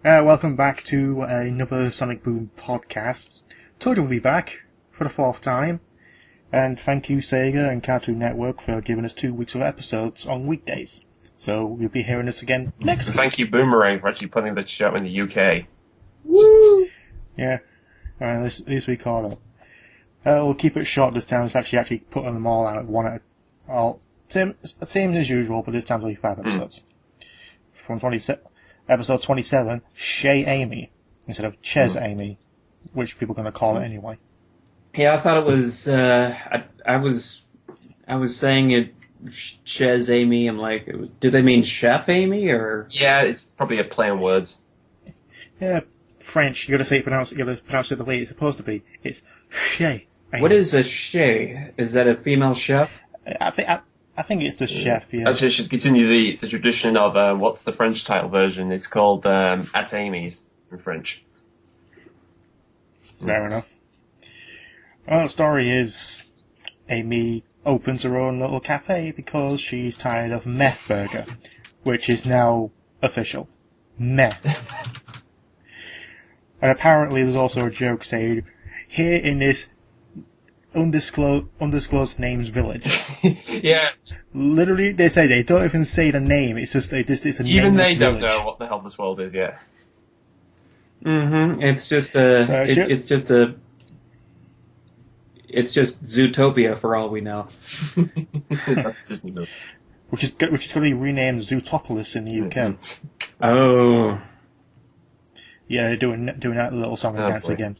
Welcome back to another Sonic Boom podcast. Told you we'll be back for the fourth time. And thank you, Sega and Cartoon Network, for giving us 2 weeks of episodes on weekdays. So you'll be hearing this again next week. Thank you, Boomerang, for actually putting the show in the UK. Woo! Yeah. Alright, this we caught up. We'll keep it short this time. It's actually putting them all out one at all. Same as usual, but this time only 5 episodes. From episode 27, Shay Amy, instead of Ches Amy, which people are going to call it anyway. Yeah, I thought it was, I was saying it, Ches Amy, I'm like, do they mean Chef Amy, or? Yeah, it's probably a play on words. Yeah, French, you gotta pronounce it the way it's supposed to be. It's Shay Amy. What is a Shay? Is that a female chef? I think it's the chef, yeah. Actually, I should continue the tradition of, what's the French title version? It's called, At Amy's in French. Fair enough. Well, the story is Amy opens her own little cafe because she's tired of meth burger, which is now official. Meth. And apparently there's also a joke saying, here in this undisclosed names village. Yeah. Literally, they say they don't even say the name, it's just it's a nameless Even they don't village. know what the hell this world is yet. Mm-hmm. It's just Zootopia for all we know. That's just new. Which is going to be renamed Zootopolis in the UK. Oh. Yeah, they're doing that little song and dance boy. again.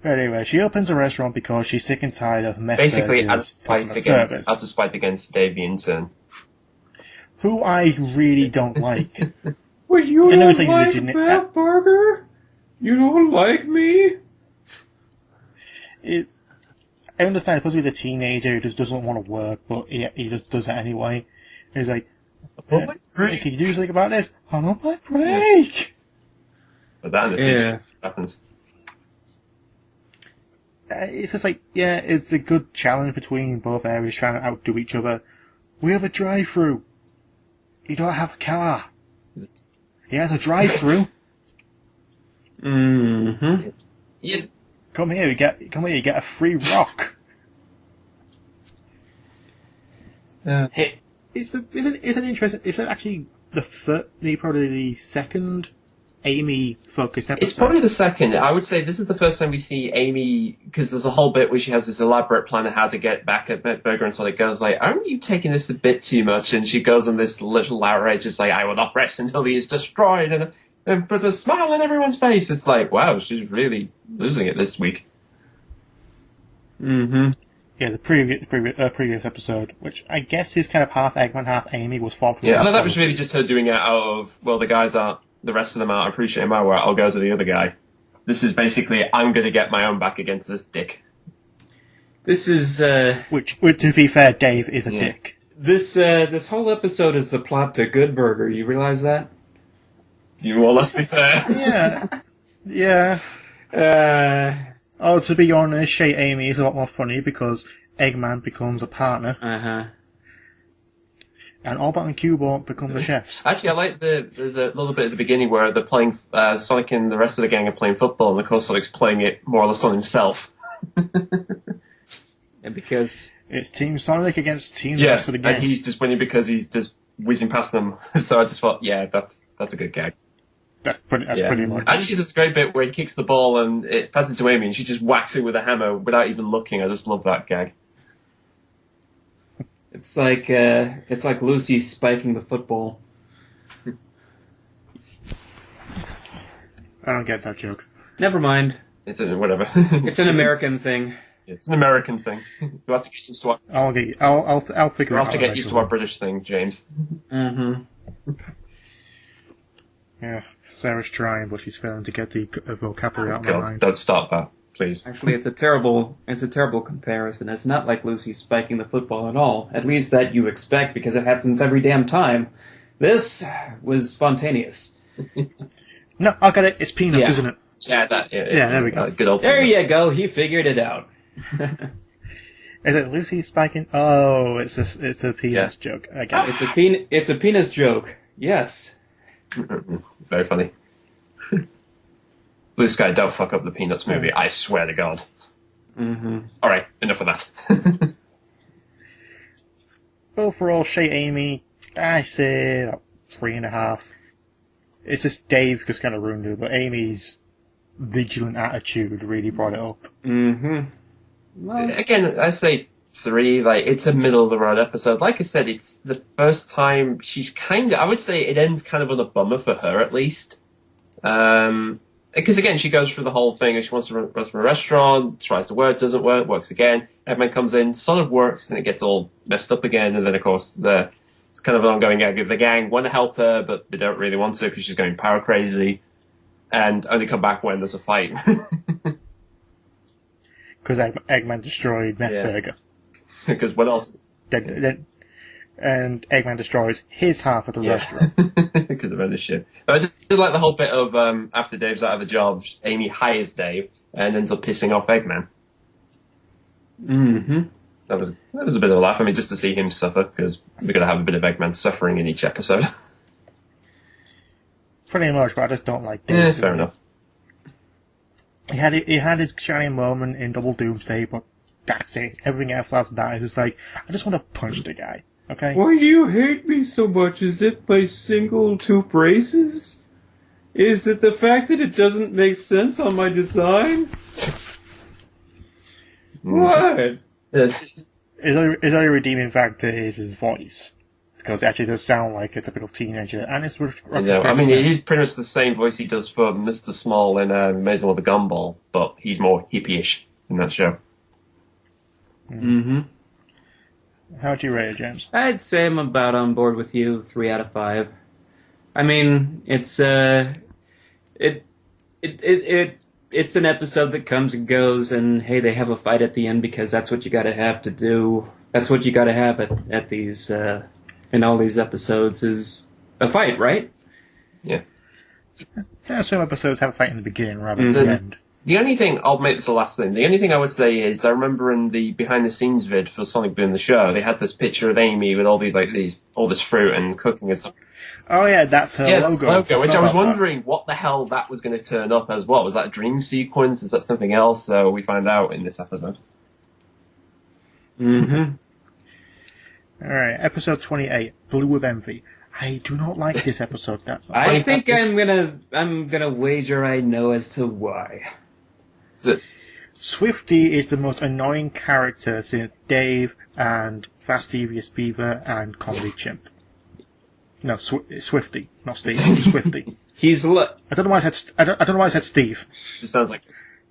But anyway, she opens a restaurant because she's sick and tired of meth Basically, burgers, out customer of spite against Dave the Intern. who I really don't like. Well, you I know it's don't like like legit- Matt Barber? You don't like me? I understand it's supposed to be the teenager who just doesn't want to work, but he just does it anyway. He's like, On my break. can you do something about this? I'm on my break! But that in the t-shirts happens. It's just like, yeah, it's the good challenge between both areas trying to outdo each other. We have a drive-through. You don't have a car. He has a drive-through. Mm-hmm. Yeah. Come here, you get a free rock. Hey, It's an interesting. It's actually probably the second Amy focused episode. It's probably the second. I would say this is the first time we see Amy, because there's a whole bit where she has this elaborate plan of how to get back at Met Burger, and Sonic goes like, aren't you taking this a bit too much? And she goes on this little outrage, it's like, I will not rest until he is destroyed, and put a smile on everyone's face. It's like, wow, she's really losing it this week. mm-hmm. Yeah, the previous episode, which I guess is kind of half Eggman, half Amy, was fought. Yeah, no, that was really just her doing it out of, well, the guys aren't, the rest of them aren't appreciating my work, I'll go to the other guy. This is basically, I'm going to get my own back against this dick. This is, Which, to be fair, Dave is a dick. this whole episode is the plot to Good Burger, you realize that? Well, let's be fair. Yeah. Yeah. Oh, to be honest, Shay Amy is a lot more funny because Eggman becomes a partner, Uh-huh. and Orbot and Cubot become the chefs. Actually, I like there's a little bit at the beginning where they're playing, Sonic and the rest of the gang are playing football, and of course Sonic's playing it more or less on himself. And because... It's Team Sonic against Team the rest of the gang. And he's just winning because he's just whizzing past them. So I just thought, yeah, that's a good gag. That's pretty much. Actually, there's a great bit where he kicks the ball and it passes to Amy, and she just whacks it with a hammer without even looking. I just love that gag. It's like Lucy spiking the football. I don't get that joke. Never mind. It's whatever. It's an American thing. It's an American thing. You have to get used to what. I'll figure You it out. have to get used to our British thing, James. Mm-hmm. Yeah, Sarah's trying, but she's failing to get the vocabulary out of my God, mind. don't start that, please. Actually, it's a terrible comparison. It's not like Lucy spiking the football at all. At least that you expect, because it happens every damn time. This was spontaneous. No, I got it. It's peanuts, Yeah. isn't it? Yeah, that. Yeah, there we go. Good old. There you go. He figured it out. Is it Lucy spiking? Oh, it's a penis joke. I get it. It's a penis joke. Yes. Very funny. Blue Sky, don't fuck up the Peanuts movie. I swear to God. Mm-hmm. All right, enough of that. Overall, Shay Amy, I say about 3.5. It's just Dave just kind of ruined it, but Amy's vigilant attitude really brought it up. Mm-hmm. Well, Again, I say 3. Like, it's a middle of the road episode. Like I said, it's the first time she's kind of. I would say it ends kind of on a bummer for her, at least. Because again, she goes through the whole thing, and she wants to run from a restaurant, tries to work, doesn't work, works again. Eggman comes in, sort of works, and it gets all messed up again. And then, of course, it's kind of an ongoing gag of the gang want to help her, but they don't really want to because she's going power crazy, and only come back when there's a fight. Because Eggman destroyed Methburger. Because what else? And Eggman destroys his half of the restaurant. Because of ownership. But I did like the whole bit of after Dave's out of a job, Amy hires Dave and ends up pissing off Eggman. mm-hmm. That was a bit of a laugh. I mean, just to see him suffer, because we're going to have a bit of Eggman suffering in each episode. Pretty much, but I just don't like Dave. Yeah, fair enough. He had his shining moment in Double Doomsday, but that's it. Everything else after that is just like, I just want to punch the guy. Okay? Why do you hate me so much? Is it my single 2 braces? Is it the fact that it doesn't make sense on my design? What? His only redeeming factor is his voice. Because it actually does sound like a typical teenager, and it's... I mean, he's pretty much the same voice he does for Mr. Small in Amazing World of Gumball, but he's more hippie-ish in that show. Mm-hmm. How do you rate it, James? I'd say I'm about on board with you, 3 out of 5. I mean, it's it's an episode that comes and goes, and hey, they have a fight at the end because that's what you gotta have to do. That's what you gotta have at these, in all these episodes is a fight, right? Yeah. Yeah, some episodes have a fight in the beginning rather than the end. The only thing, I'll make this the last thing, the only thing I would say is, I remember in the behind-the-scenes vid for Sonic Boom the show, they had this picture of Amy with all this fruit and cooking and stuff. Oh yeah, that's her logo. Which I was wondering what the hell that was going to turn up as well. Was that a dream sequence? Is that something else? So we find out in this episode. Mm-hmm. Alright, episode 28, Blue with Envy. I do not like this episode that much. I think I'm gonna wager I know as to why. Swifty is the most annoying character since Dave and Fast Furious Beaver and Comedy Chimp. No, Swifty, not Steve. Swifty. He's I don't know why I said Steve. Just sounds like...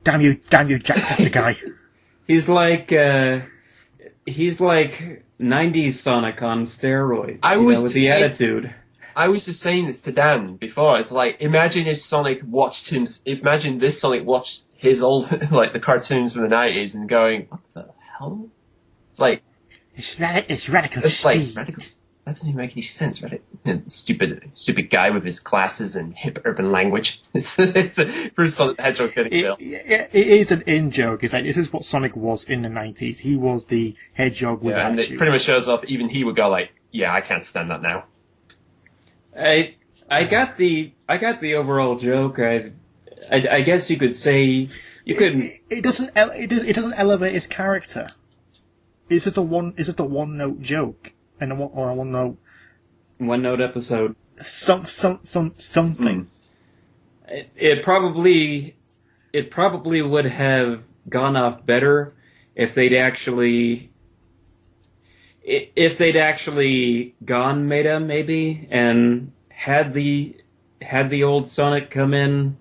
Damn you, Jacksepticeye. He's like 90s Sonic on steroids. With the attitude. I was just saying this to Dan before. It's like, imagine if Sonic watched him. Imagine this Sonic watched his old, like the cartoons from the 90s, and going, "What the hell?" It's like it's radical it's speed. like radical. That doesn't even make any sense, right? Stupid guy with his glasses and hip urban language. It's Bruce Sonic the Hedgehog getting built. It is an in-joke. It's like, this is what Sonic was in the 90s. He was the hedgehog with and attitude. it pretty much shows off, even he would go like, yeah, I can't stand that now. I got the overall joke. I guess you could say you could. It doesn't elevate his character. It's just a one note joke and a one note. One note episode. Something. It probably would have gone off better if they'd actually gone meta maybe and had the old Sonic come in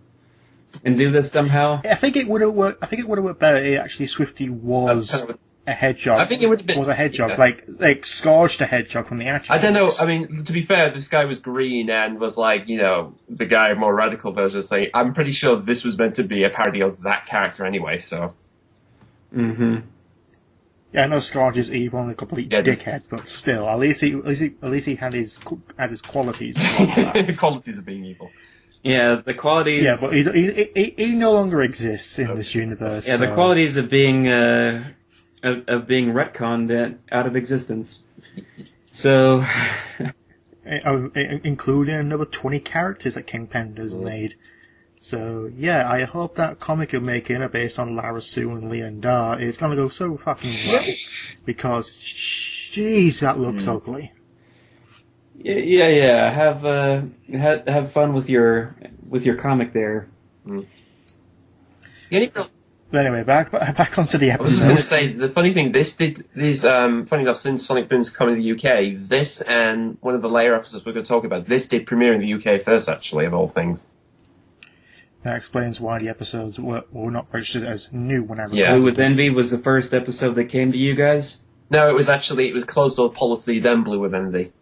and do this somehow. I think it would have worked. I think it would have worked better if actually Swifty was a hedgehog. I think it would have been was a hedgehog, like Scourge the hedgehog from the actual. I don't know. I mean, to be fair, this guy was green and was like, the guy more radical version. Saying, I'm pretty sure this was meant to be a parody of that character anyway. So. Mm-hmm. Yeah, I know Scourge is evil and a complete dickhead, but still, at least he had his qualities. Qualities of being evil. Yeah, the qualities. Yeah, but he no longer exists in this universe. Yeah, the qualities of being retconned out of existence. So, including another 20 characters that King Pender's made. So, yeah, I hope that comic you're making based on Lara Sue and Leon Dar is going to go so fucking well. Because, jeez, that looks ugly. Yeah. Have fun with your comic there. But anyway, back onto the episode. I was just going to say, the funny thing, funny enough, since Sonic Boom's coming to the UK, this and one of the later episodes we're going to talk about, this did premiere in the UK first, actually, of all things. That explains why the episodes were not registered as new when I recorded. Blue with Envy was the first episode that came to you guys? No, it was closed door policy, then Blue with Envy.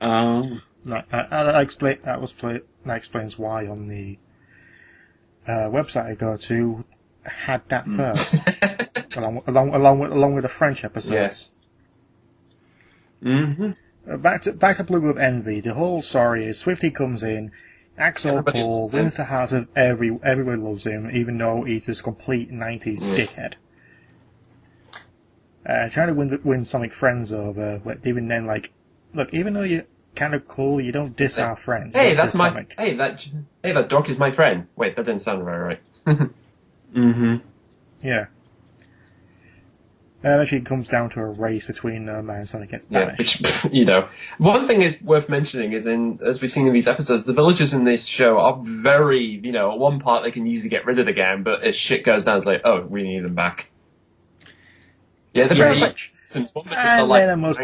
Oh. That explains why on the website I go to had that first. along with the French episodes. Yeah. Back to Blue with Envy. The whole story is Swifty comes in, Axel Paul wins the heart of everyone loves him, even though he's just a complete 90s dickhead. Trying to win Sonic friends over, but even then, like, look, even though you're kind of cool, you don't diss our friends. Hey, that dork is my friend. Wait, that didn't sound very right. Yeah. Actually, it comes down to a race between Man and Sonic gets banished. Yeah, which, one thing is worth mentioning is as we've seen in these episodes, the villagers in this show are very, at one part they can easily get rid of the game, but as shit goes down, it's like, oh, we need them back. Yeah, they're very like Simpsons. They're the most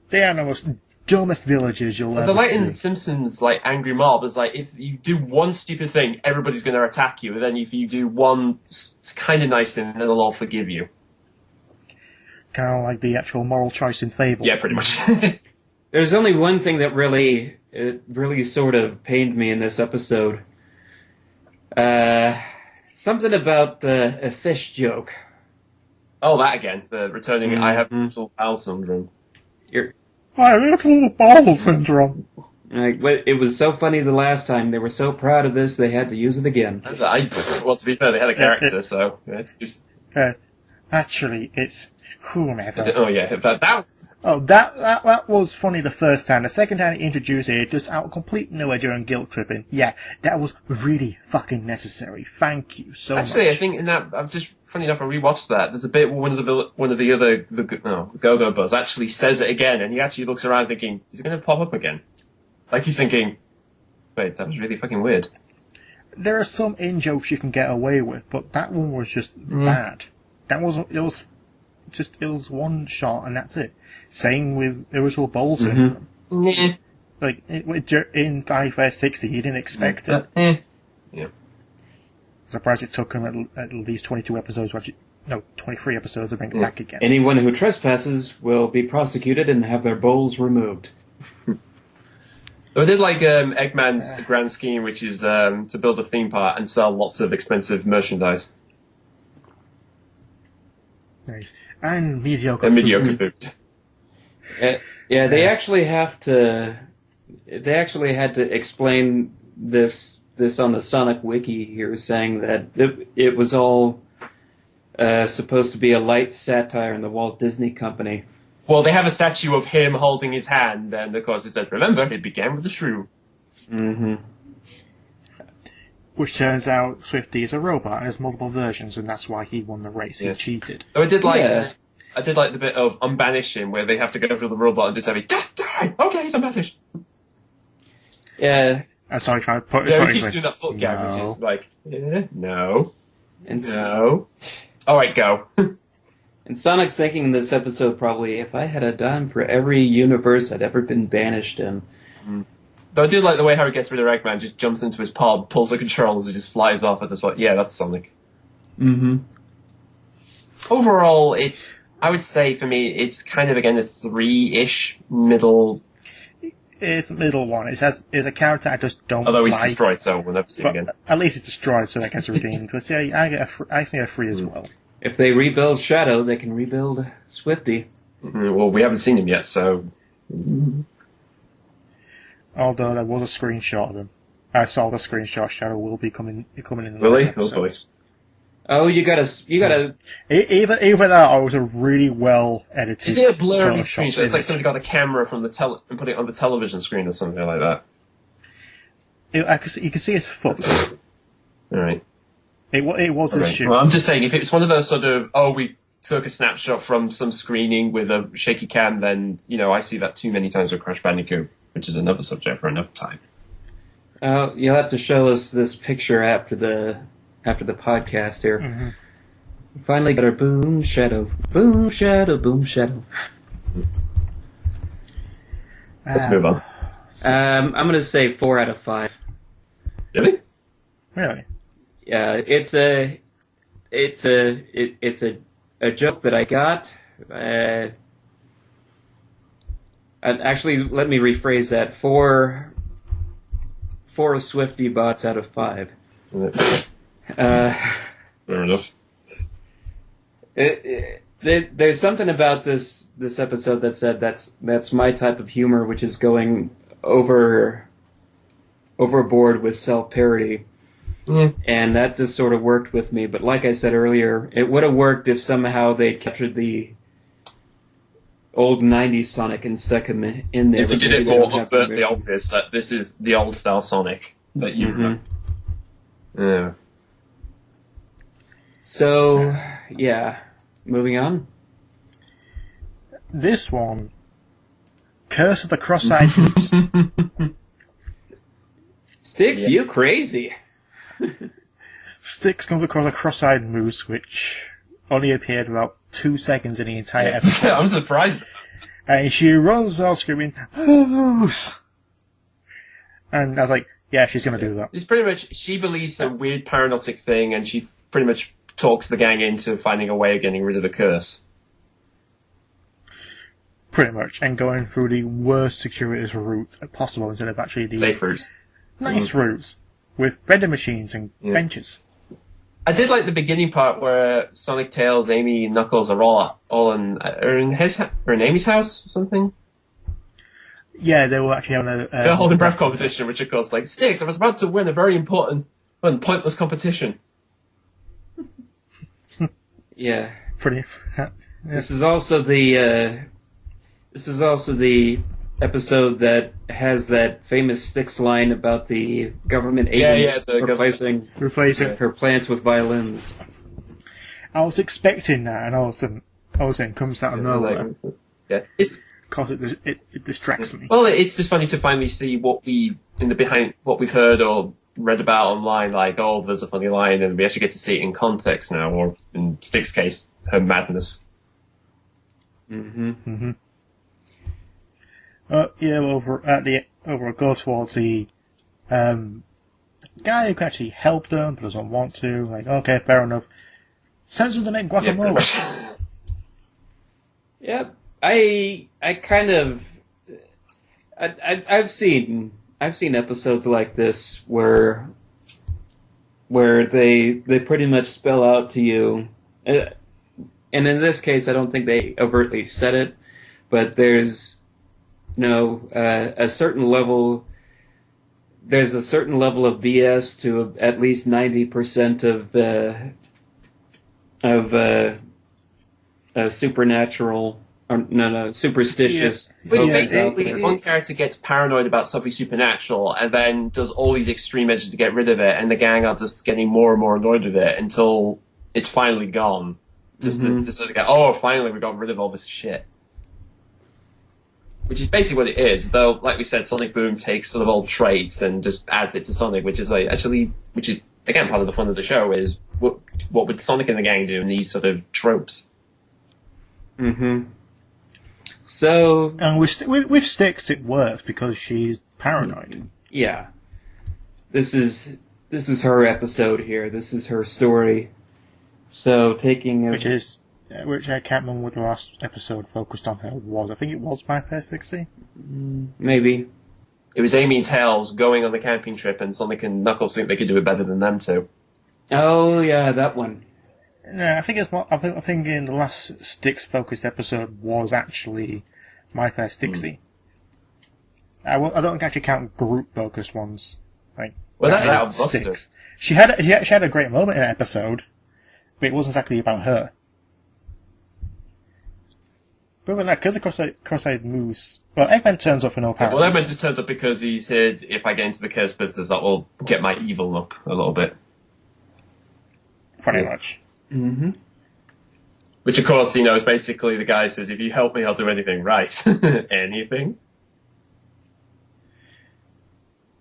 they are the most dumbest villagers you'll ever see. The like in Simpsons, like angry mob is like if you do one stupid thing, everybody's going to attack you, and then if you do one kind of nice thing, then they'll all forgive you. Kind of like the actual moral choice in Fable. Yeah, pretty much. There's only one thing that really sort of pained me in this episode. Something about a fish joke. Oh, that again. The returning I have irritable bowel syndrome. I have irritable bowel syndrome. It was so funny the last time. They were so proud of this, they had to use it again. Well, to be fair, they had a character, so... just... Actually, it's whomever. Oh, yeah. That was funny the first time. The second time he introduced it, just out of complete nowhere during guilt tripping. Yeah, that was really fucking necessary. Thank you so much. Actually, I think in that, I'm just funny enough, I rewatched that. There's a bit where the Go-Go Buzz actually says it again, and he actually looks around thinking, is it going to pop up again? Like he's thinking, wait, that was really fucking weird. There are some in-jokes you can get away with, but that one was just bad. That wasn't, it was one shot and that's it. Same with irritable bowel syndrome. Yeah. Like, in 5/60, you didn't expect it. Yeah. Surprised it took him at least 22 episodes, 23 episodes to bring it back again. Anyone who trespasses will be prosecuted and have their bowls removed. I did like Eggman's grand scheme, which is to build a theme park and sell lots of expensive merchandise. Nice. And mediocre food. They actually have to. They actually had to explain this on the Sonic Wiki here, saying that it was all supposed to be a light satire on the Walt Disney Company. Well, they have a statue of him holding his hand, and of course it said, "Remember, it began with a shrew." Mm-hmm. Which turns out Swifty is a robot and has multiple versions, and that's why he won the race. He cheated. So I did like the bit of unbanish him, where they have to go through the robot and just have it, just die! Okay, he's unbanished. Yeah. That's how I try to put it. Yeah, he keeps doing that foot gag, which is like, no. Alright, go. And Sonic's thinking in this episode probably, if I had a dime for every universe I'd ever been banished in. Though I do like the way how he gets rid of Eggman, just jumps into his pod, pulls the controls, and just flies off at this one. Yeah, that's Sonic. Mm-hmm. Overall, I would say for me, it's kind of again a 3-ish middle. It's a middle one. It's a character I just don't like. Although he's destroyed, so we'll never see him again. At least it's destroyed, so that gets redeemed. Because I see a 3 as well. If they rebuild Shadow, they can rebuild Swifty. Well, we haven't seen him yet, so. Although there was a screenshot of him. I saw the screenshot. Shadow will be coming in the Really? next episode. Oh, you gotta. Either that, or it was a really well edited. Is it a blurry screenshot? It's like somebody got a camera from and put it on the television screen or something like that. You can see his foot. All right. It was his shoe. Well, I'm just saying, if it's one of those sort of, we took a snapshot from some screening with a shaky cam, then, I see that too many times with Crash Bandicoot, which is another subject for another time. You'll have to show us this picture after the podcast here. Mm-hmm. Finally got our boom shadow, boom shadow, boom shadow. Let's move on. I'm gonna say 4 out of 5. Really? Really? Yeah, it's a joke that I got. Actually, let me rephrase that. 4 Swifty bots out of 5. Fair enough. There's something about this episode that said that's my type of humor, which is going overboard with self-parody. Yeah. And that just sort of worked with me. But like I said earlier, it would have worked if somehow they captured the old 90s Sonic and stuck him in there. If you did it more overtly obvious that this is the old style Sonic that you remember. Yeah. So, yeah. Moving on. This one, Curse of the Cross-Eyed Moose. Sticks, you crazy. Styx comes across a cross-eyed moose, which only appeared about 2 seconds in the entire episode. I'm surprised. And she runs off screaming, "Moose!" And I was like, yeah, she's going to do that. It's pretty much, she believes some weird paranotic thing, and she pretty much talks the gang into finding a way of getting rid of the curse. Pretty much. And going through the worst circuitous route possible instead of actually the Safe routes. nice routes with vending machines and benches. I did like the beginning part where Sonic, Tails, Amy, and Knuckles are all in Amy's house or something. Yeah, they were actually having They're holding breath competition, which of course, like, Sticks, I was about to win a very important and pointless competition. Yeah. Pretty. This is also the episode that has that famous Styx line about the government agents replacing her plants with violins. I was expecting that, and all of a sudden comes out of nowhere. Yeah, because it distracts me. Well, it's just funny to finally see what we've heard or read about online, like, there's a funny line, and we actually get to see it in context now, or in Styx's case, her madness. Mm-hmm. Go towards the guy who can actually help them but doesn't want to. Like, okay, fair enough. Sends them to make guacamole. Yep. I kind of I've seen episodes like this where they pretty much spell out to you, and in this case I don't think they overtly said it, but there's a certain level. There's a certain level of BS to at least 90% of supernatural. Superstitious. Which basically, one character gets paranoid about something supernatural and then does all these extreme measures to get rid of it, and the gang are just getting more and more annoyed with it until it's finally gone. Just to sort of go, finally we got rid of all this shit. Which is basically what it is, though, like we said, Sonic Boom takes sort of old traits and just adds it to Sonic, which is again part of the fun of the show, is what would Sonic and the gang do in these sort of tropes. Mm-hmm. So, and with Styx, it works because she's paranoid. Yeah, this is her episode here. This is her story. So which I can't remember what the last episode focused on her was. I think it was My Fair 60. Maybe it was Amy and Tails going on the camping trip, and Sonic and Knuckles think they could do it better than them two. Oh yeah, that one. No, I think in the last Styx-focused episode was actually My Fair Stixie. I don't actually count group-focused ones. Like, that Styx. She had a great moment in that episode, but it wasn't exactly about her. But when that, because the cross-eyed moose... Well, Eggman turns up for no apparent Well, Eggman just turns up because he's heard, if I get into the curse business, that will get my evil up a little bit. Pretty much. Mm-hmm. Which, of course, is basically the guy says, if you help me, I'll do anything. Right. Anything?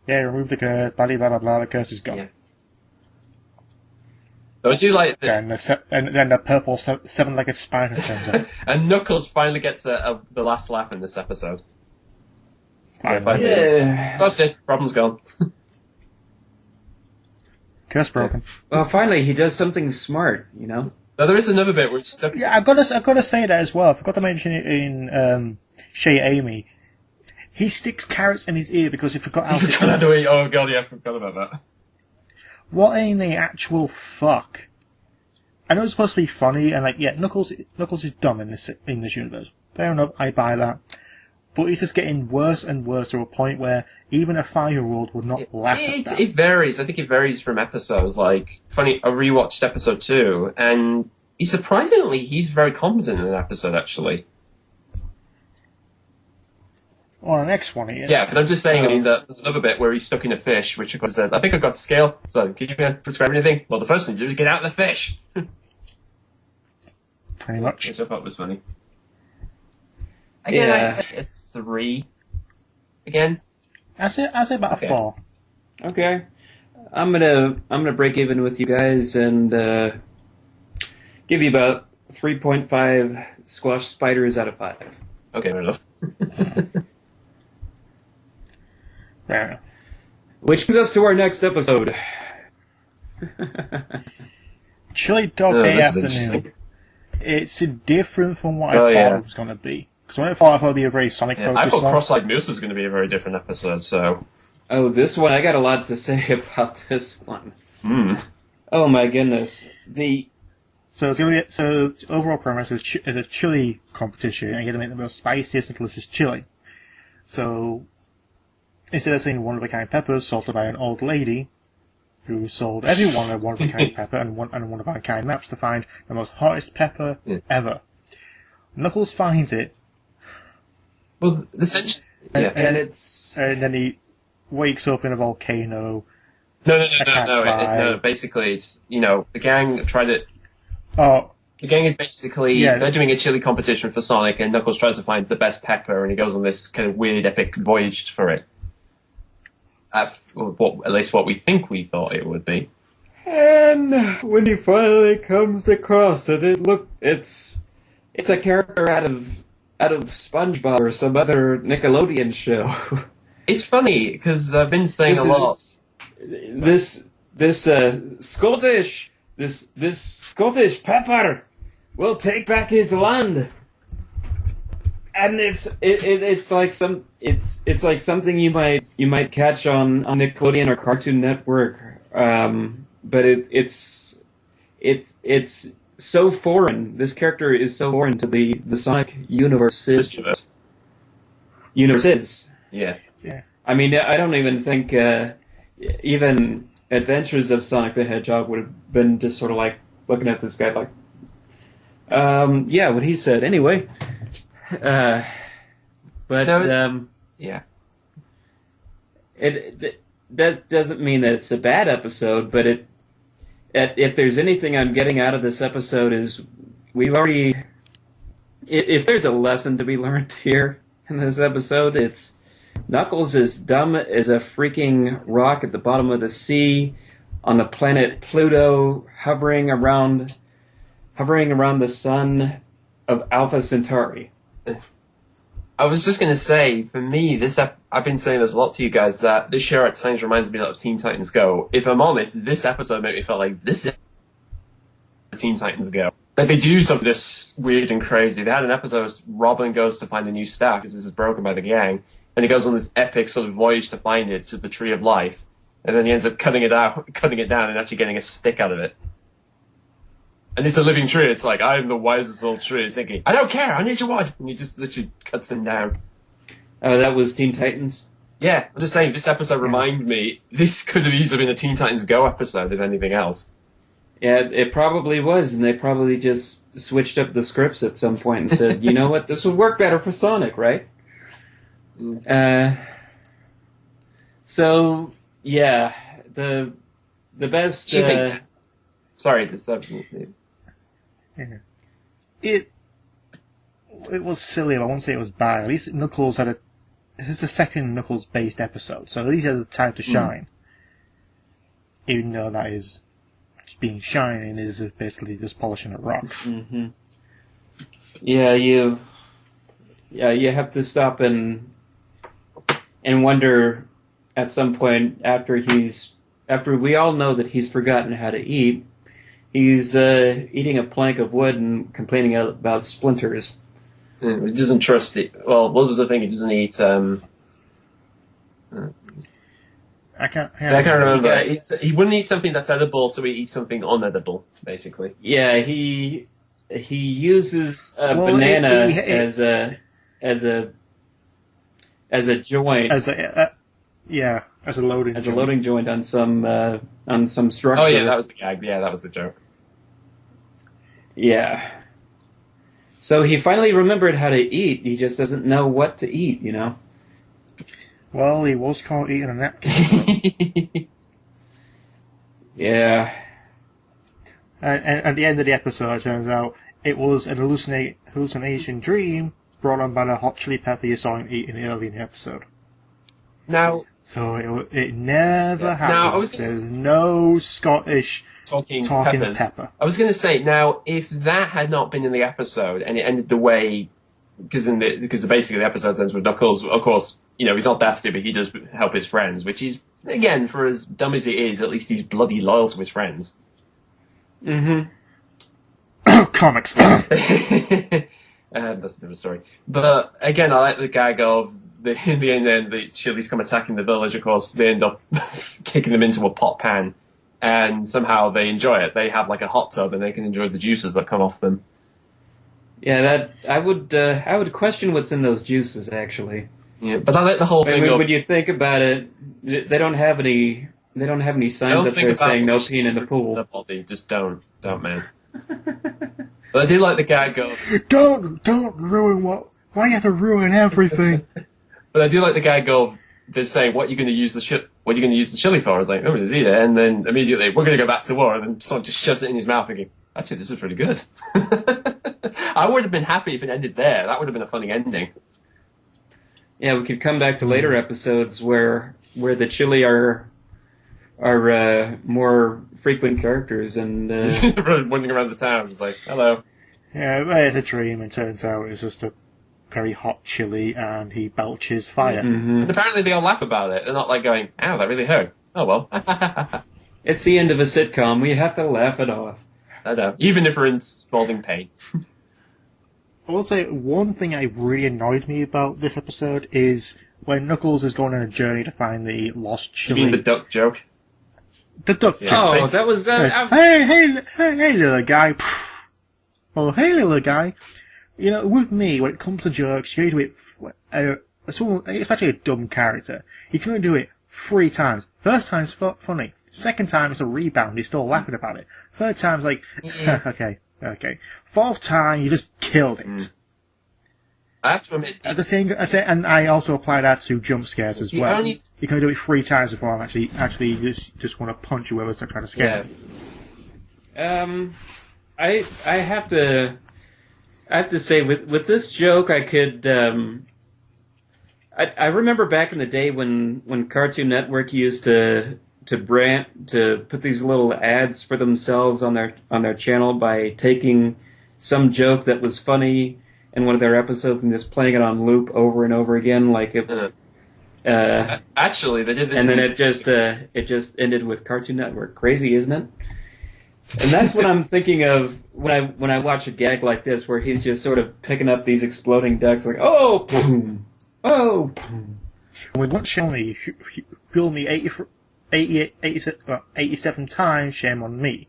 Yeah, remove the curse, blah, blah, blah, blah, the curse is gone. Yeah. Don't you like that? And then the purple seven-legged spider turns up. And Knuckles finally gets the last laugh in this episode. Yeah. That's it. Problem's gone. Curse broken. Well, finally, he does something smart, Now, there is another bit where it's stuck... Yeah, I've got to say that as well. I forgot to mention it in Shay Amy. He sticks carrots in his ear because he forgot how to eat. Oh, God, yeah, I forgot about that. What in the actual fuck? I know it's supposed to be funny, and Knuckles is dumb in this universe. Fair enough, I buy that. But it's just getting worse and worse to a point where even a 5-year-old would not laugh at that. It varies. I think it varies from episodes. Funny, I rewatched episode 2, and he's very competent in an episode, actually. Well, the next one he is. Yeah, but I'm just saying, that there's another bit where he's stuck in a fish, which of course says, I think I've got the scale, so can you prescribe anything? Well, the first thing to do is get out of the fish! Pretty much. Which I thought was funny. Again, I say it's 3. Again? I say about a 4. Okay. I'm gonna break even with you guys and give you about 3.5 squash spiders out of 5. Okay, fair enough. Fair enough. Which brings us to our next episode. Chili Dog Day Afternoon. It's different from what I thought it was going to be. Because when I thought it would be a very Sonic-focused one. I thought Cross-Eyed Moose was going to be a very different episode, so... Oh, this one, I got a lot to say about this one. Oh my goodness. So it's going to be... So overall premise is a chili competition, and you have to make the most spiciest and delicious chili. So instead of saying one-of-a-kind peppers salted by an old lady, who sold everyone a one-of-a-kind pepper and one-of-a-kind maps to find the most hottest pepper ever. Knuckles finds it. Well, essentially... And then he wakes up in a volcano. No. Basically, it's, the gang tried it... Oh. The gang is basically... They're doing a chili competition for Sonic, and Knuckles tries to find the best pepper, and he goes on this kind of weird, epic voyage for it. At least what we think we thought it would be. And when he finally comes across it, it's a character out of SpongeBob or some other Nickelodeon show. It's funny because I've been saying a lot. This Scottish pepper will take back his land. And it's like something you might catch on Nickelodeon or Cartoon Network, but it's so foreign. This character is so foreign to the Sonic universes. Yeah. I mean, I don't even think even Adventures of Sonic the Hedgehog would have been just sort of like looking at this guy like, yeah, what he said. Anyway. That doesn't mean that it's a bad episode, but if there's anything I'm getting out of this episode is if there's a lesson to be learned here in this episode, it's Knuckles is dumb as a freaking rock at the bottom of the sea on the planet Pluto, hovering around the sun of Alpha Centauri. I was just going to say, for me, I've been saying this a lot to you guys, that this show at times reminds me a lot of Teen Titans Go. If I'm honest, this episode made me feel like this is Teen Titans Go. Like, they do something this weird and crazy. They had an episode where Robin goes to find a new staff because this is broken by the gang, and he goes on this epic sort of voyage to find it, to the Tree of Life, and then he ends up cutting it down and actually getting a stick out of it. And it's a living tree. It's like, I'm the wisest old tree. It's thinking, I don't care, I need your wood. And he just literally cuts him down. Oh, that was Teen Titans? Yeah, I'm just saying, this episode reminded me, this could have easily been a Teen Titans Go episode, if anything else. Yeah, it probably was, and they probably just switched up the scripts at some point and said, you know what, this would work better for Sonic, right? So, yeah, the best... Sorry to stop. It was silly, but I won't say it was bad. At least Knuckles had this is the second Knuckles-based episode, so at least he had the time to shine. Even though that is being shining is basically just polishing a rock. Mm-hmm. Yeah, you have to stop and wonder at some point after we all know that he's forgotten how to eat, he's eating a plank of wood and complaining about splinters. He doesn't trust it. Well, what was the thing? He doesn't eat. I can't remember. He wouldn't eat something that's edible, so he eats something unedible, basically. Yeah, he uses a banana as a joint. As a loading joint on some structure. Oh yeah, that was the gag. Yeah, that was the joke. Yeah. So he finally remembered how to eat. He just doesn't know what to eat, you know. Well, he was caught eating a napkin. Yeah. And at the end of the episode, it turns out it was an hallucination dream brought on by the hot chili pepper you saw him eating early in the episode. Now, so it never happened. Now, There's no Scottish talking pepper. I was going to say, now, if that had not been in the episode and it ended the way, because basically the episode ends with Knuckles, of course, he's not that stupid. He does help his friends, which is, again, for as dumb as he is, at least he's bloody loyal to his friends. Mm-hmm. Comics. That's a different story. But again, I like the gag of in the end, then the chilies come attacking the village. Of course, they end up kicking them into a pot pan, and somehow they enjoy it. They have like a hot tub, and they can enjoy the juices that come off them. Yeah, that I would question what's in those juices actually. Yeah, but I like the whole thing. When you think about it, they don't have any signs up there saying no peeing in the pool. Just don't, man. But I do like the gag of don't ruin what. Why you have to ruin everything? But I do like the gag of they say, "What are you going to use the chili for?" I was like, "Oh, just eat it," and then immediately we're going to go back to war, and then someone just shoves it in his mouth, thinking, "Actually, this is pretty good." I would have been happy if it ended there. That would have been a funny ending. Yeah, we could come back to later episodes where the chili are more frequent characters and wandering around the town. It's like, hello. Yeah, but it's a dream, and turns out it's just a very hot chili, and he belches fire. Mm-hmm. And apparently they all laugh about it. They're not like going, "Ow, that really hurt." Oh well. It's the end of a sitcom. We have to laugh it off. I know, even if we're in scalding pain. I will say one thing that really annoyed me about this episode is when Knuckles is going on a journey to find the lost chili. You mean the duck joke? The duck joke. Oh, that was... Hey, little guy. Oh, hey, little guy. With me, when it comes to jokes, you do it... especially a dumb character, you can only do it 3 times. First time's funny. Second time, it's a rebound. You're still laughing about it. Third time's like, okay. Fourth time, you just killed it. I have to admit... And I also apply that to jump scares as well. You can do it 3 times before I'm actually just want to punch whoever's trying to scare me. I have to say with this joke I could I remember back in the day when Cartoon Network used to put these little ads for themselves on their channel by taking some joke that was funny in one of their episodes and just playing it on loop over and over again, like if actually they did this, and then it just ended with Cartoon Network. Crazy, isn't it? And that's what I'm thinking of when I watch a gag like this, where he's just sort of picking up these exploding ducks, like oh, boom, oh. Boom. With one channel, fool me 87 times, shame on me.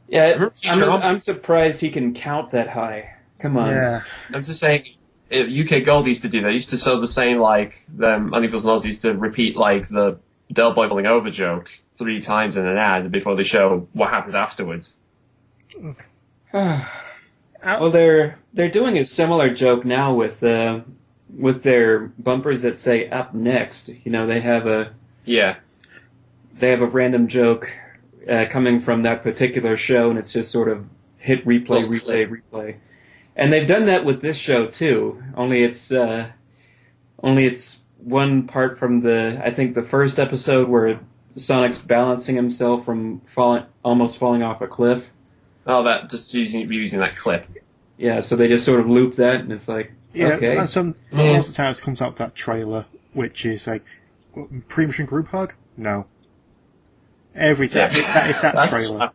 Yeah, I'm surprised he can count that high. Come on. Yeah. I'm just saying, UK Gold used to do that. They used to show the same, like, Unequals and Oz used to repeat, like, the Del Boy falling over joke 3 times in an ad before they show what happens afterwards. Well, they're doing a similar joke now with their bumpers that say "up next." You know, they have a random joke coming from that particular show, and it's just sort of hit replay. And they've done that with this show too. Only it's one part from the first episode where Sonic's balancing himself from almost falling off a cliff. Oh, that just reusing that clip. Yeah, so they just sort of loop that, and it's like, okay. And most of the times comes out that trailer, which is like, pre-mission group hug? No. Every time. Yeah. It's that trailer.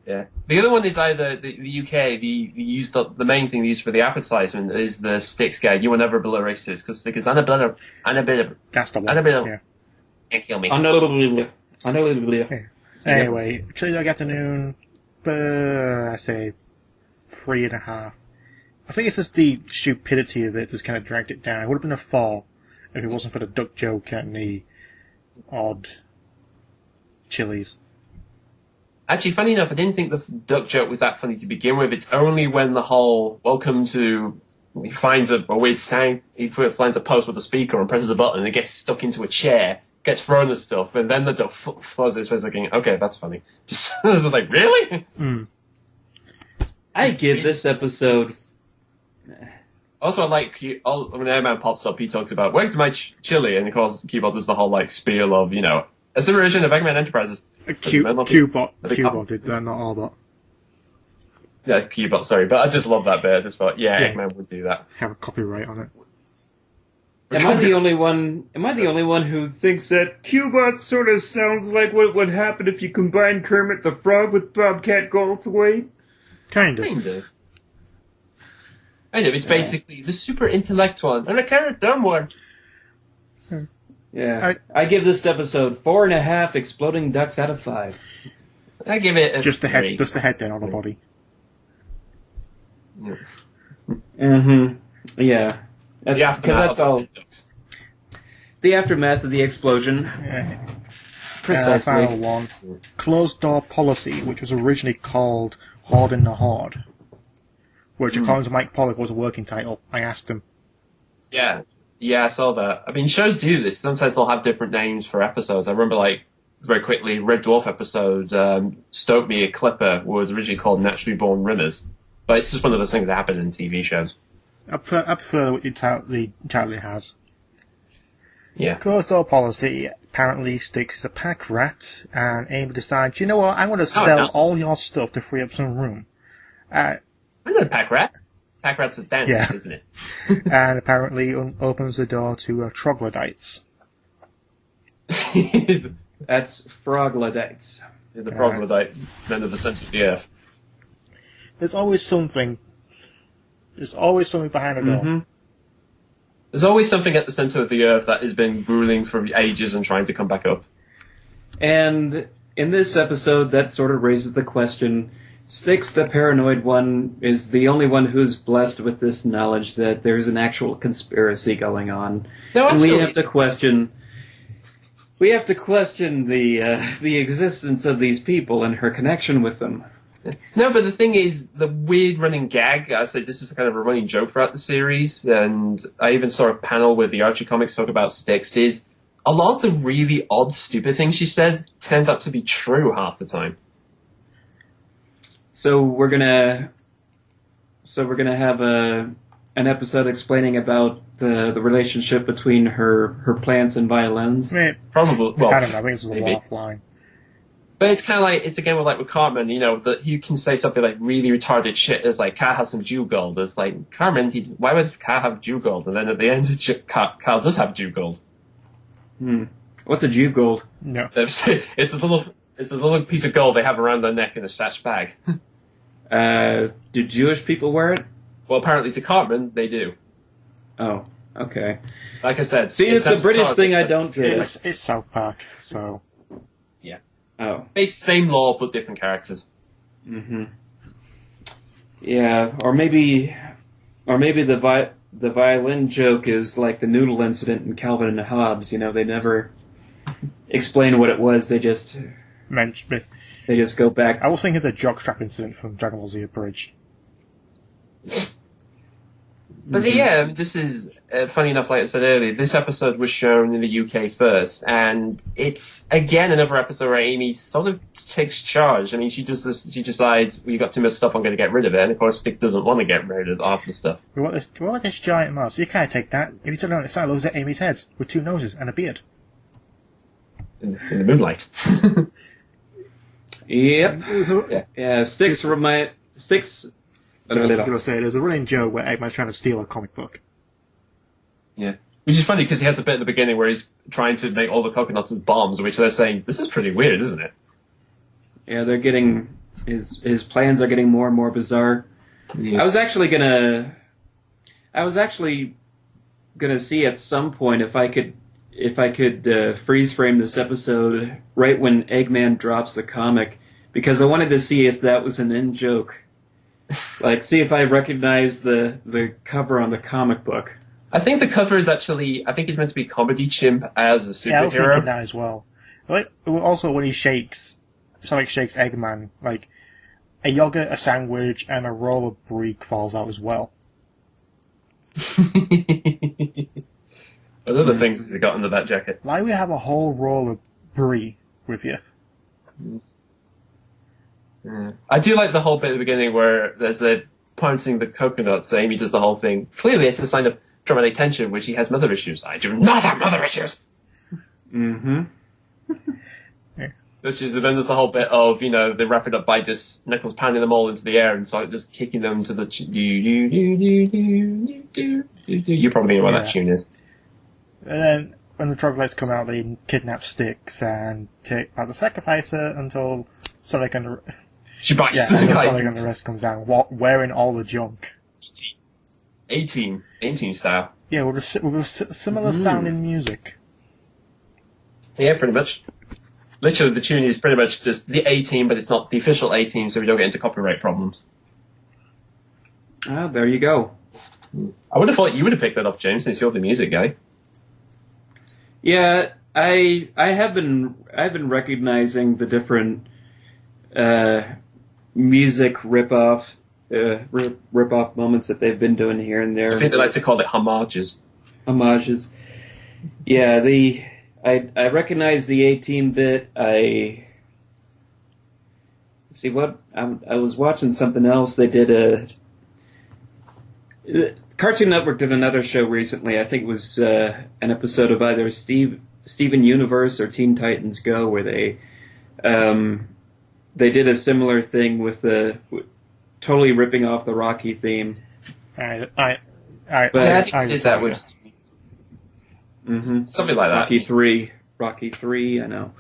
Yeah. The other one is either the UK, the main thing they use for the advertisement is the Styx guy, "You will never be racist," because Anna That's the one. Can't kill me. Anyway, Tuesday afternoon, I say 3.5. I think it's just the stupidity of it that's kind of dragged it down. It would have been a 4 if it wasn't for the duck joke and the odd chilies. Actually, funny enough, I didn't think the duck joke was that funny to begin with. It's only when the whole he finds a weird sound, he finds a post with a speaker and presses a button and it gets stuck into a chair, gets thrown and stuff, and then the duck flies its face looking, okay, that's funny. Just, I was like, really? Mm. I give this episode... Also, I like, when Airman pops up, he talks about, "Where's my chili?" And of course, Cubot does the whole, spiel of, a similar version of Eggman Enterprises. Cubot did that, not Arbot. Yeah, Cubot, sorry, but I just love that bit. I just thought, Eggman would do that. Have a copyright on it. Am I the only one who thinks that Cubot sort of sounds like what would happen if you combine Kermit the Frog with Bobcat Goldthwait? Kind of. It's basically the super intellect one and a kind of dumb one. Yeah. I give this episode 4.5 exploding ducks out of 5. I give it a just the 3. Just the head then on the body. Yeah. Mm-hmm. Yeah. Because that's all. The aftermath of the explosion. Yeah. Precisely. Final one. Closed door policy, which was originally called Horde in the Horde, which according to Mike Pollock was a working title. I asked him. Yeah, I saw that. I mean, shows do this. Sometimes they'll have different names for episodes. I remember, very quickly, Red Dwarf episode, Stoke Me a Clipper, was originally called Naturally Born Rimmers. But it's just one of those things that happen in TV shows. I prefer the title it has. Yeah. Closed door policy apparently Styx is a pack rat, and Amy decides, you know what, I'm going to sell all your stuff to free up some room. I'm not a pack rat. Pack rat's a dance, isn't it? And apparently opens the door to troglodytes. That's froglodites. Yeah, the froglodite, men of the centre of the earth. There's always something. There's always something behind the door. Mm-hmm. There's always something at the centre of the earth that has been ruling for ages and trying to come back up. And in this episode, that sort of raises the question, Styx, the paranoid one, is the only one who's blessed with this knowledge that there's an actual conspiracy going on. No, and we have to question the existence of these people and her connection with them. No, but the thing is, the weird running gag, I said this is kind of a running joke throughout the series, and I even saw a panel with the Archie comics talk about Styx, is a lot of the really odd, stupid things she says turns out to be true half the time. So we're gonna have an episode explaining about the relationship between her plants and violins. Probably. Well, I don't know. I think this is a offline. But it's kind of like, it's again with Cartman, that you can say something like really retarded shit as Carl has some Jew gold. It's like, Cartman, why would Carl have Jew gold? And then at the end, Carl does have Jew gold. What's a Jew gold? No. It's a little piece of gold they have around their neck in a stashed bag. Do Jewish people wear it? Well, apparently to Cartman, they do. Oh, okay. Like I said... See, it's a British thing I don't do. It's South Park, so... Yeah. Oh. Same law, but different characters. Mm-hmm. Yeah, or maybe the violin joke is like the noodle incident in Calvin and Hobbes. They never explain what it was. They just go back. I was thinking of the jockstrap incident from Dragon Ball Z Abridged. But yeah, this is, funny enough, like I said earlier, this episode was shown in the UK first, and it's, again, another episode where Amy sort of takes charge. I mean, she decides, well, you got too much stuff, I'm going to get rid of it, and of course Stick doesn't want to get rid of half the stuff. We want this giant mouse. You can't take that. If you turn around, it looks at Amy's head, with 2 noses and a beard. In the moonlight. Yep. Yeah, Sticks... I was going to say, there's a running joke where Eggman's trying to steal a comic book. Yeah. Which is funny because he has a bit at the beginning where he's trying to make all the coconuts as bombs, which they're saying, this is pretty weird, isn't it? Yeah, they're getting... His plans are getting more and more bizarre. Yeah. I was actually gonna see at some point if I could freeze frame this episode right when Eggman drops the comic, because I wanted to see if that was an in-joke. Like, see if I recognize the cover on the comic book. I think the cover is actually... I think it's meant to be Comedy Chimp as a superhero. Yeah, I was thinking that as well. Like, also, when he shakes... Sonic shakes Eggman, like, a yogurt, a sandwich, and a roll of brie falls out as well. What other things has he got under that jacket? Why do we have a whole roll of brie with you? Yeah. I do like the whole bit at the beginning where there's the pouncing the coconuts, so Amy does the whole thing. Clearly it's a sign of dramatic tension, which he has mother issues. I do not have mother issues! Mm-hmm. And then there's the whole bit of, they wrap it up by just Knuckles pounding them all into the air and so just kicking them to the... You probably know what that tune is. And then, when the troglodytes come out, they kidnap Sticks and take out the sacrificer until Sonic and the... She bites Sonic and the rest comes down, wearing all the junk. 18 style. Yeah, with a similar sounding music. Yeah, pretty much. Literally, the tune is pretty much just the A-Team, but it's not the official A-Team, so we don't get into copyright problems. Ah, there you go. I would have thought you would have picked that up, James, since you're the music guy. Yeah, I've been recognizing the different music rip-off moments that they've been doing here and there. I think they like to call it homages. Homages. Yeah, I recognize the A-Team bit. I was watching something else. They did Cartoon Network did another show recently. I think it was an episode of either Steven Universe or Teen Titans Go, where they did a similar thing with totally ripping off the Rocky theme. I think they did that with something like that. Rocky 3, I know.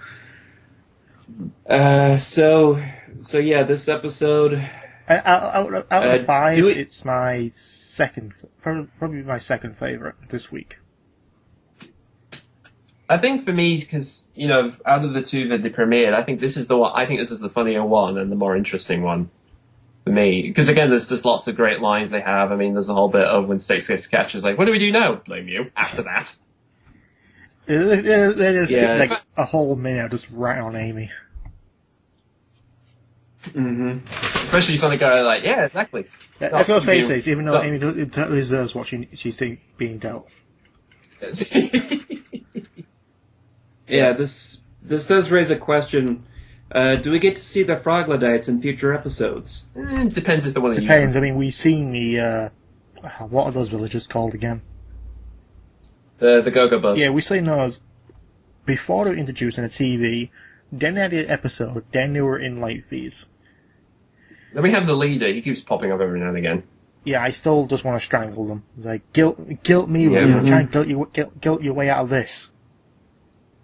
So yeah, this episode... Out of 5, it's my second, probably my second favourite this week. I think for me, because, out of the two that they premiered, I think this is the one. I think this is the funnier one and the more interesting one for me. Because again, there's just lots of great lines they have. I mean, there's a whole bit of when Stakes gets catch is like, "What do we do now? Blame you." After that, they just get like a whole minute just right on Amy. Mm-hmm. Especially Sonic guy like, yeah, exactly. Yeah, I was going to say this, even though Amy deserves what she's being dealt. Yeah, this does raise a question. Do we get to see the Froglodites in future episodes? Depends if they want to use Depends. I mean, we've seen the... what are those villagers called again? The Go-Go Buzz. Yeah, we've seen those before they were introduced in the TV, then they had the episode, then they were in light fees. Then we have the leader. He keeps popping up every now and again. Yeah, I still just want to strangle them. It's like, guilt me, try and guilt your way out of this.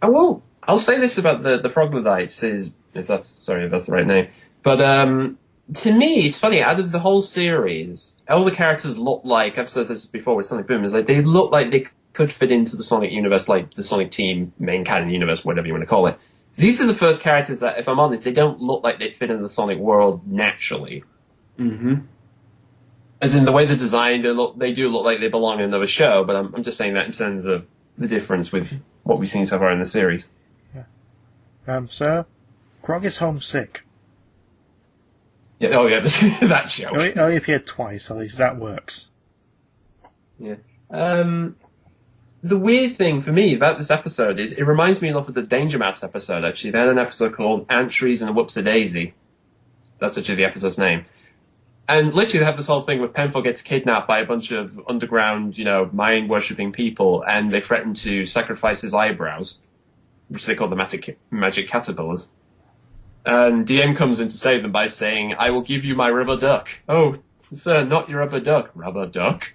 I will. I'll say this about the Froglodites, if that's the right name. But to me, it's funny. Out of the whole series, all the characters look like, I've said this before with Sonic Boom, is like they look like they could fit into the Sonic universe, like the Sonic Team main canon universe, whatever you want to call it. These are the first characters that, if I'm honest, they don't look like they fit in the Sonic world naturally. Mm-hmm. As in the way they're designed, they do look like they belong in another show. But I'm just saying that in terms of the difference with what we've seen so far in the series. Yeah. Sir, Grog is homesick. Yeah, oh yeah, that joke. Only appeared twice, at least that works. Yeah. The weird thing for me about this episode is it reminds me a lot of the Danger Mouse episode, actually. They had an episode called Ant Trees and a Whoops-a-Daisy. That's actually the episode's name. And literally they have this whole thing where Penfold gets kidnapped by a bunch of underground, mind-worshipping people, and they threaten to sacrifice his eyebrows, which they call the magic caterpillars. And DM comes in to save them by saying, "I will give you my rubber duck." "Oh, sir, not your rubber duck." "Rubber duck?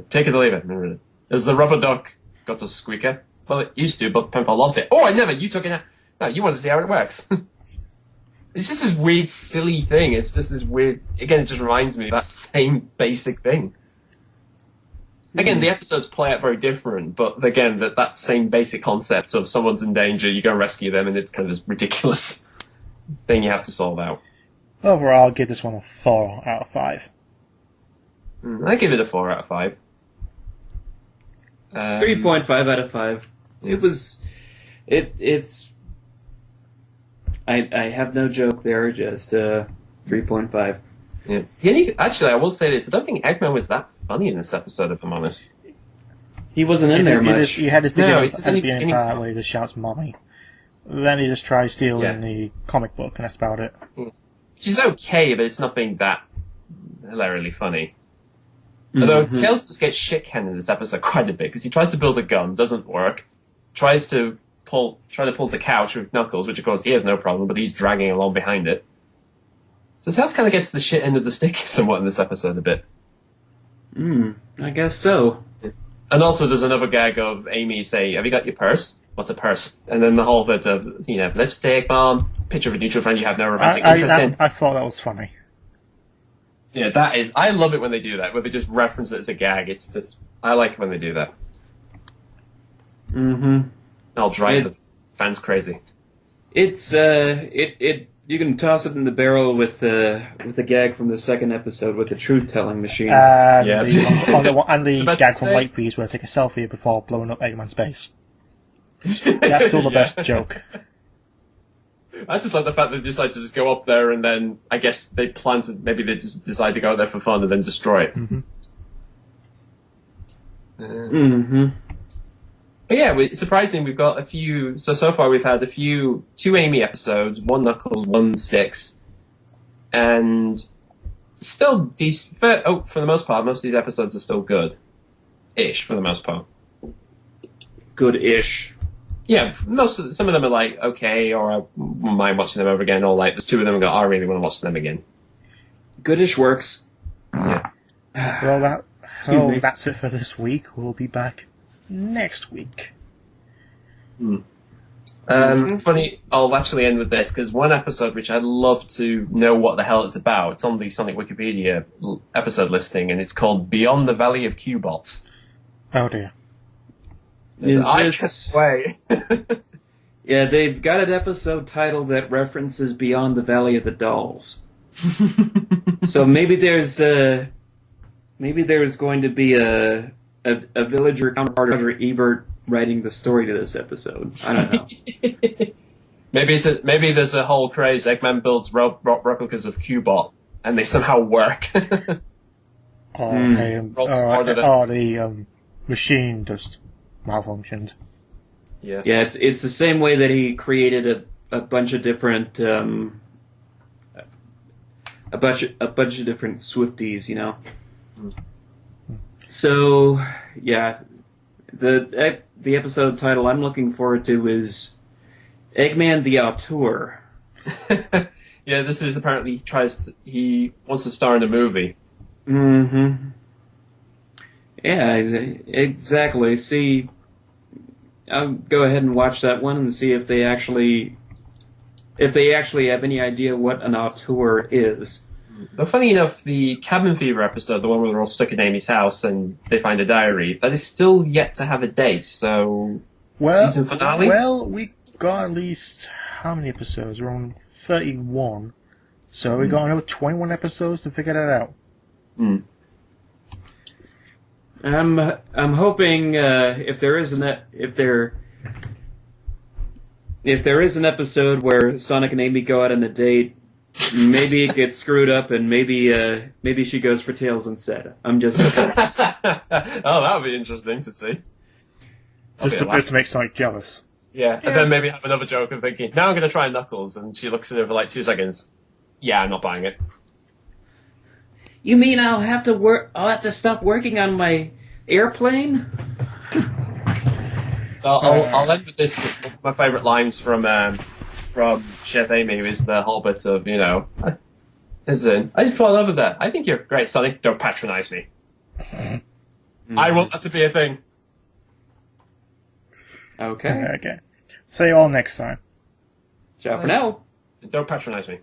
Take it or leave it." "Has the rubber duck got a squeaker?" "Well, it used to, but Penfold lost it." "Oh, I never. You took it out." "No, you want to see how it works." It's just this weird, silly thing. It's just this weird... Again, it just reminds me of that same basic thing. Again, the episodes play out very different, but again, that same basic concept of someone's in danger, you go and rescue them, and it's kind of this ridiculous thing you have to solve out. Overall, I'll give this one a 4 out of 5. I give it a 4 out of 5. 3.5 out of 5. Yeah. It's... I have no joke there, just 3.5. Yeah. Actually, I will say this. I don't think Eggman was that funny in this episode, if I'm honest. He wasn't in there much. He had his big No, at the beginning part where he just shouts "mommy." Then he just tries stealing the comic book, and that's about it. Which is okay, but it's nothing that hilariously funny. Although Tails just gets shit-canned in this episode quite a bit, because he tries to build a gun, doesn't work, tries to pull the couch with Knuckles, which of course he has no problem, but he's dragging along behind it. So Tails kind of gets the shit end of the stick somewhat in this episode a bit. I guess so. And also there's another gag of Amy say, "Have you got your purse?" "What's a purse?" And then the whole bit of, lipstick, mom, picture of a neutral friend you have no romantic interest in. I thought that was funny. Yeah, that is... I love it when they do that, where they just reference it as a gag. It's just... I like it when they do that. I'll drive the fans crazy. It's you can toss it in the barrel with the gag from the second episode with the truth-telling machine. And the gag from say. Whiteface where they take a selfie before blowing up Eggman's base. That's still the best joke. I just like the fact that they decide to just go up there and then, I guess they plan to... Maybe they just decide to go there for fun and then destroy it. But yeah, it's surprising we've got a few... So far we've had 2 Amy episodes, 1 Knuckles, 1 Sticks, and still decent... For the most part, most of these episodes are still good-ish, for the most part. Good-ish. Yeah, some of them are like, okay, or I wouldn't mind watching them over again, or like, there's 2 of them I go, I really want to watch them again. Goodish works. Yeah. Well, that's it for this week. We'll be back next week. Funny, I'll actually end with this, because one episode which I'd love to know what the hell it's about, it's on the Sonic Wikipedia episode listing, and it's called Beyond the Valley of Q-Bots. Oh dear. Yeah, they've got an episode title that references Beyond the Valley of the Dolls. So maybe there's going to be a villager counterpart of Ebert writing the story to this episode. I don't know. Maybe there's a whole craze. Eggman builds replicas of Q-Bot, and they somehow work. The machine just malfunctioned. Yeah, it's the same way that he created a bunch of different a bunch of different Swifties, So yeah, the episode title I'm looking forward to is Eggman the Auteur. Yeah, this is apparently he wants to star in a movie. Yeah, exactly. See, I'll go ahead and watch that one and see if they actually have any idea what an auteur is. But funny enough, the Cabin Fever episode, the one where they're all stuck in Amy's house and they find a diary, that is still yet to have a date, so... season finale? Well, we got at least... How many episodes? We're on 31. So we got another 21 episodes to figure that out. I'm hoping if there if there is an episode where Sonic and Amy go out on a date, maybe it gets screwed up, and maybe she goes for Tails instead. I'm just. Oh, that would be interesting to see. Just to make Sonic jealous. Yeah, and then maybe have another joke of thinking, now I'm going to try Knuckles, and she looks at him for like 2 seconds. Yeah, I'm not buying it. You mean I'll have to stop working on my airplane? I'll end with this. My favourite lines from Chef Amy is the whole bit of, I fall in love with that. I think you're great, Sonic. Don't patronise me. I want that to be a thing. Okay. Okay. See you all next time. Ciao for now. Don't patronise me.